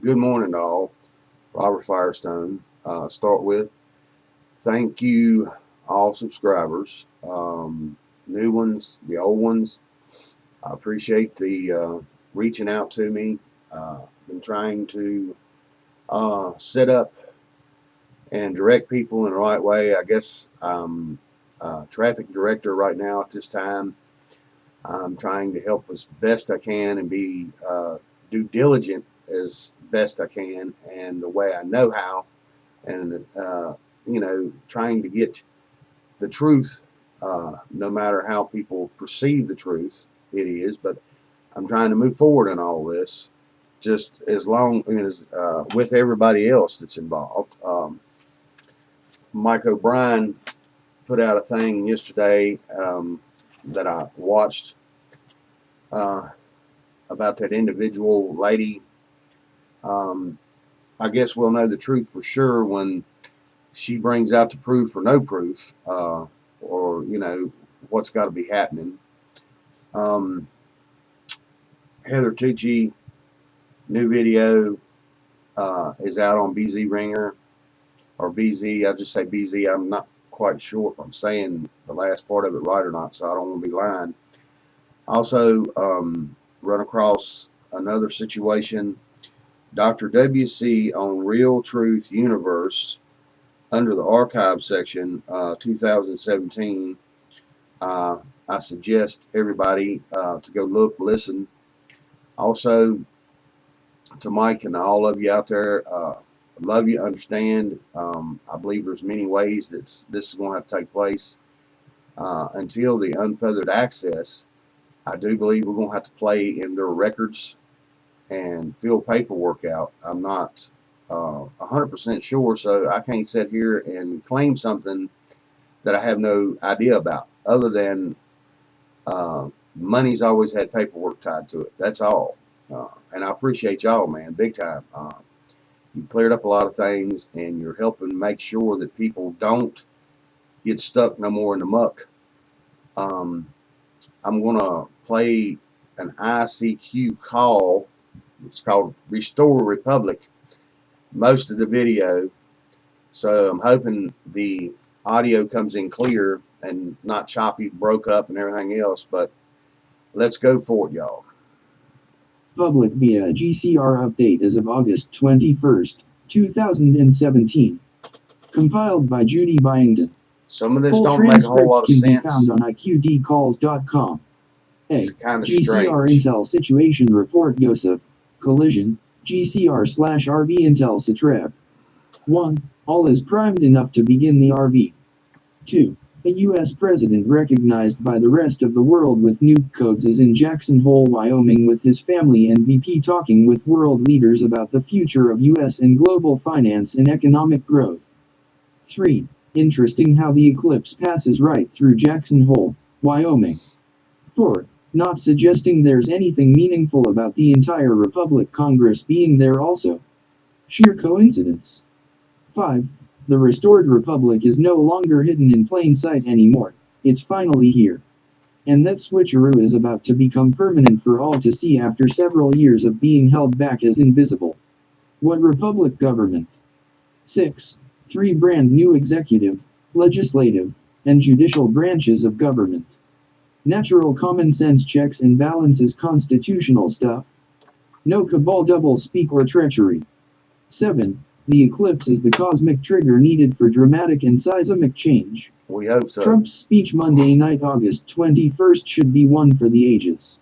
Good morning, all. Robert Firestone. Start with thank you, all subscribers, new ones, the old ones. I appreciate the reaching out to me. Been trying to set up and direct people in the right way. I guess I'm traffic director right now at this time. I'm trying to help as best I can and be due diligent as best I can and the way I know how, and trying to get the truth, no matter how people perceive the truth. It is, but I'm trying to move forward in all this, just as long as with everybody else that's involved. Mike O'Brien put out a thing yesterday that I watched about that individual lady. I guess we'll know the truth for sure when she brings out the proof or no proof, or what's got to be happening. Heather Tucci new video is out on BZ Ringer or BZ. I just say BZ. I'm not quite sure if I'm saying the last part of it right or not, so I don't want to be lying. Also, run across another situation. Dr. WC on Real Truth Universe under the archive section, 2017. I suggest everybody to go look, listen. Also, to Mike and all of you out there, love you, understand. I believe there's many ways that this is going to have to take place. Until the unfeathered access, I do believe we're going to have to play in their records and fill paperwork out. I'm not 100% sure, so I can't sit here and claim something that I have no idea about, other than money's always had paperwork tied to it. That's all. And I appreciate y'all, man, big time. You cleared up a lot of things, and you're helping make sure that people don't get stuck no more in the muck. I'm going to play an ICQ call. It's called Restore Republic, most of the video. So I'm hoping the audio comes in clear and not choppy, broke up, and everything else. But let's go for it, y'all. Public via GCR update as of August 21st, 2017. Compiled by Judy Byington. Some of this don't make a whole lot of sense. Can be found on iqdcalls.com. It's kind of GCR strange. Intel Situation Report Yosef. Collision. GCR/RV Intel Sitrep. 1. All is primed enough to begin the RV. 2. A U.S. president recognized by the rest of the world with nuke codes is in Jackson Hole, Wyoming with his family and VP talking with world leaders about the future of U.S. and global finance and economic growth. 3. Interesting how the eclipse passes right through Jackson Hole, Wyoming. 4. Not suggesting there's anything meaningful about the entire Republic Congress being there also. Sheer coincidence. 5. The restored Republic is no longer hidden in plain sight anymore. It's finally here. And that switcheroo is about to become permanent for all to see after several years of being held back as invisible. What Republic government? 6. 3 brand new executive, legislative, and judicial branches of government. Natural common sense checks and balances constitutional stuff. No cabal double speak or treachery. 7. The eclipse is the cosmic trigger needed for dramatic and seismic change. We hope so. Trump's speech Monday night, August 21st should be one for the ages.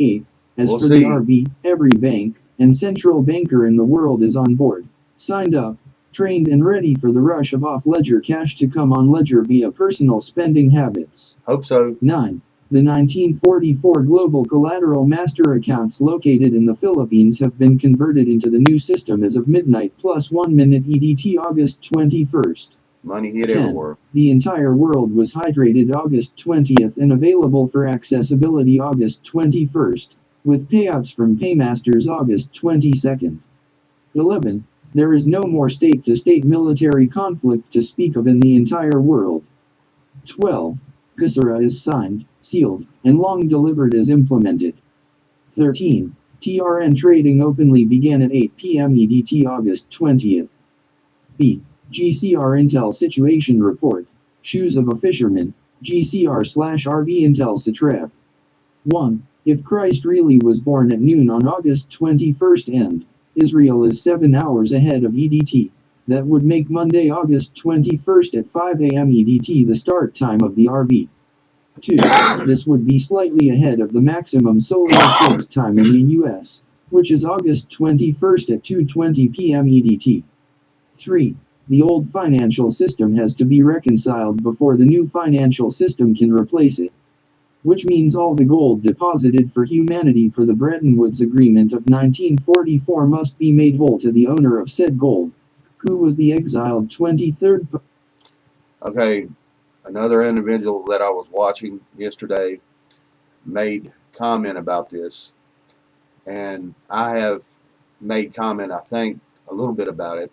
8. As We'll for see. the RV, every bank and central banker in the world is on board, signed up, trained and ready for the rush of off-ledger cash to come on ledger via personal spending habits. Hope so. 9. The 1944 global collateral master accounts located in the Philippines have been converted into the new system as of midnight plus 1 minute EDT August 21st. Money hit 10. everywhere. The entire world was hydrated August 20th and available for accessibility August 21st, with payouts from paymasters August 22nd. 11. There is no more state-to-state military conflict to speak of in the entire world. 12. GSRA is signed, sealed, and long delivered as implemented. 13. TRN trading openly began at 8 p.m. EDT August 20th. B. GCR Intel Situation Report. Shoes of a Fisherman. GCR/RV Intel Satrep. 1. If Christ really was born at noon on August 21st and Israel is 7 hours ahead of EDT, that would make Monday, August 21st at 5 a.m. EDT the start time of the RV. 2. This would be slightly ahead of the maximum solar eclipse time in the US, which is August 21st at 2:20 p.m. EDT. 3. The old financial system has to be reconciled before the new financial system can replace it. Which means all the gold deposited for humanity for the Bretton Woods Agreement of 1944 must be made whole to the owner of said gold, who was the exiled 23rd. Okay, another individual that I was watching yesterday made comment about this, and I have made comment, I think, a little bit about it.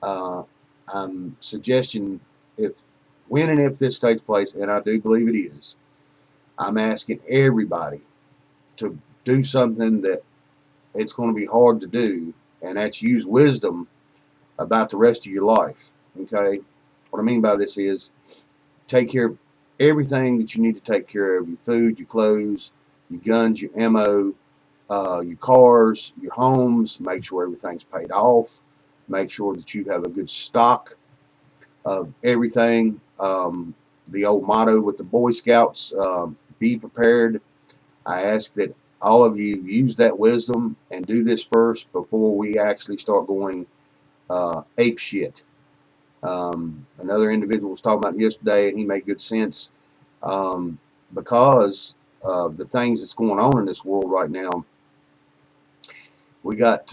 I'm suggesting when and if this takes place, and I do believe it is, I'm asking everybody to do something that it's going to be hard to do, and that's use wisdom about the rest of your life. Okay? What I mean by this is take care of everything that you need to take care of: your food, your clothes, your guns, your ammo, your cars, your homes. Make sure everything's paid off. Make sure that you have a good stock of everything. The old motto with the Boy Scouts, be prepared. I ask that all of you use that wisdom and do this first before we actually start going ape shit. Another individual was talking about yesterday, and he made good sense, because of the things that's going on in this world right now. We got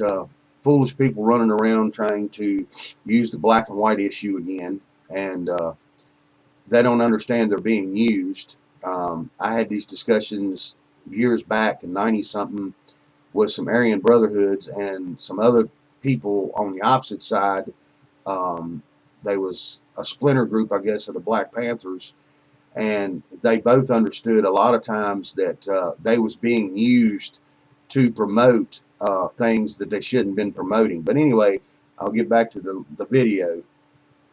foolish people running around trying to use the black and white issue again, and they don't understand they're being used. I had these discussions years back in 90-something with some Aryan Brotherhoods and some other people on the opposite side. There was a splinter group, I guess, of the Black Panthers, and they both understood a lot of times that they was being used to promote things that they shouldn't have been promoting. But anyway, I'll get back to the video.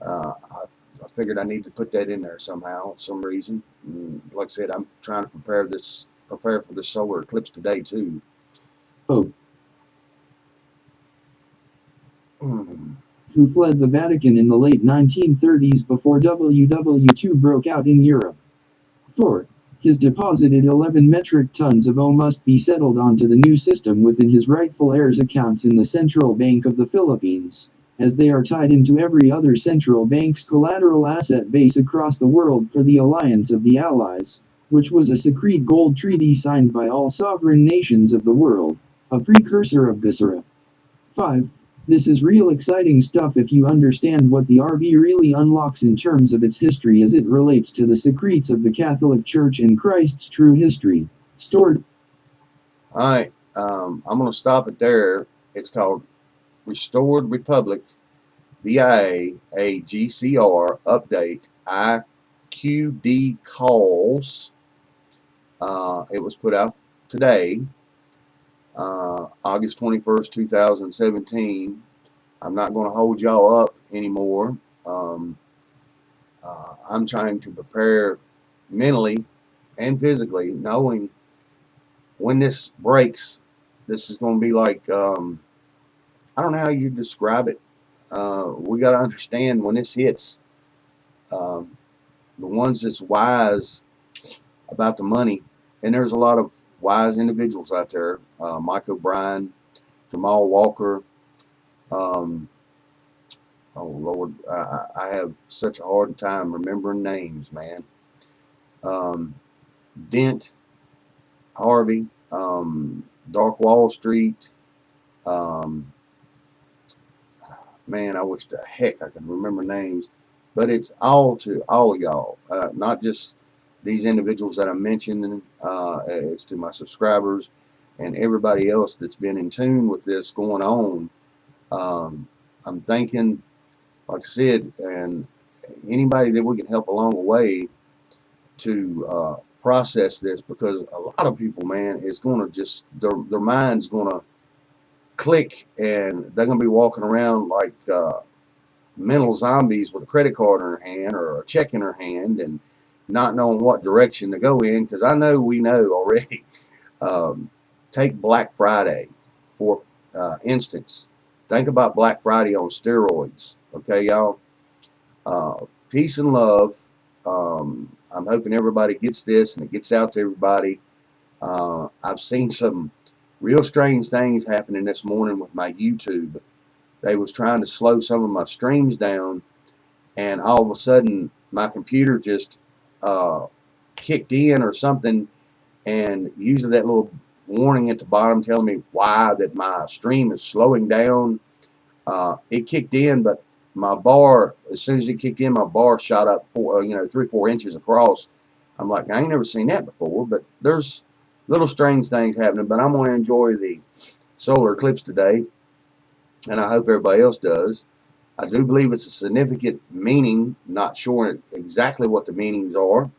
I figured I need to put that in there somehow, some reason. And like I said, I'm trying to prepare for the solar eclipse today too. Oh. Who fled the Vatican in the late 1930s before WW2 broke out in Europe. 4. His deposited 11 metric tons of O must be settled onto the new system within his rightful heirs' accounts in the Central Bank of the Philippines, as they are tied into every other central bank's collateral asset base across the world for the Alliance of the Allies, which was a secret gold treaty signed by all sovereign nations of the world, a precursor of GSRA. 5. This is real exciting stuff if you understand what the RV really unlocks in terms of its history as it relates to the secrets of the Catholic Church and Christ's true history, stored. Alright, I'm going to stop it there. It's called Restored Republic, VIA, a GCR update, IQD calls. It was put out today, August 21st, 2017. I'm not going to hold y'all up anymore. I'm trying to prepare mentally and physically, knowing when this breaks, this is going to be like, I don't know how you describe it. We got to understand when this hits, the ones that's wise about the money, and there's a lot of wise individuals out there, Mike O'Brien, Jamal Walker, oh Lord, I have such a hard time remembering names, man. Dent, Harvey, Dark Wall Street, man, I wish the heck I could remember names, but it's all to all of y'all, not just these individuals that I mentioned. It's to my subscribers and everybody else that's been in tune with this going on. I'm thinking, like I said, and anybody that we can help along the way to process this, because a lot of people, man, is going to just, their mind's going to click, and they're going to be walking around like mental zombies with a credit card in their hand or a check in their hand and not knowing what direction to go in. Because I know we know already. Take Black Friday for instance. Think about Black Friday on steroids. Okay, y'all. Peace and love. I'm hoping everybody gets this and it gets out to everybody. I've seen some real strange things happening this morning with my YouTube. They was trying to slow some of my streams down, and all of a sudden my computer just kicked in or something, and usually that little warning at the bottom telling me why that my stream is slowing down. It kicked in, but my bar, as soon as it kicked in, my bar shot up 3 or 4 inches across. I'm like, I ain't never seen that before. But there's little strange things happening. But I'm going to enjoy the solar eclipse today, and I hope everybody else does. I do believe it's a significant meaning. Not sure exactly what the meanings are,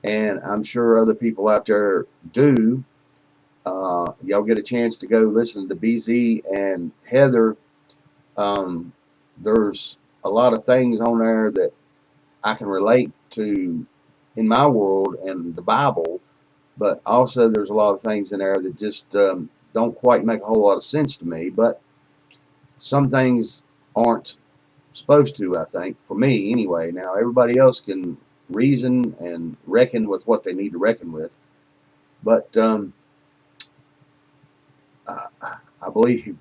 and I'm sure other people out there do. Y'all get a chance to go listen to BZ and Heather. There's a lot of things on there that I can relate to in my world and the Bible, but also there's a lot of things in there that just don't quite make a whole lot of sense to me. But some things aren't supposed to, I think, for me anyway. Now everybody else can reason and reckon with what they need to reckon with, but I believe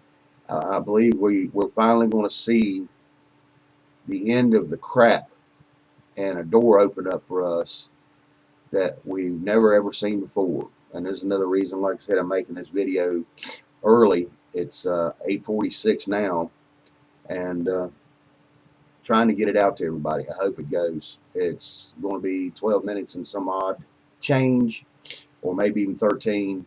we're finally going to see the end of the crap and a door open up for us that we've never ever seen before. And there's another reason, like I said, I'm making this video early. It's 8:46 now, and trying to get it out to everybody. I hope it goes. It's going to be 12 minutes and some odd change, or maybe even 13.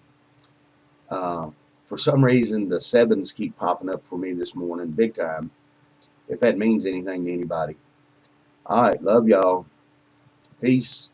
For some reason, the 7s keep popping up for me this morning, big time, if that means anything to anybody. All right, love y'all. Peace.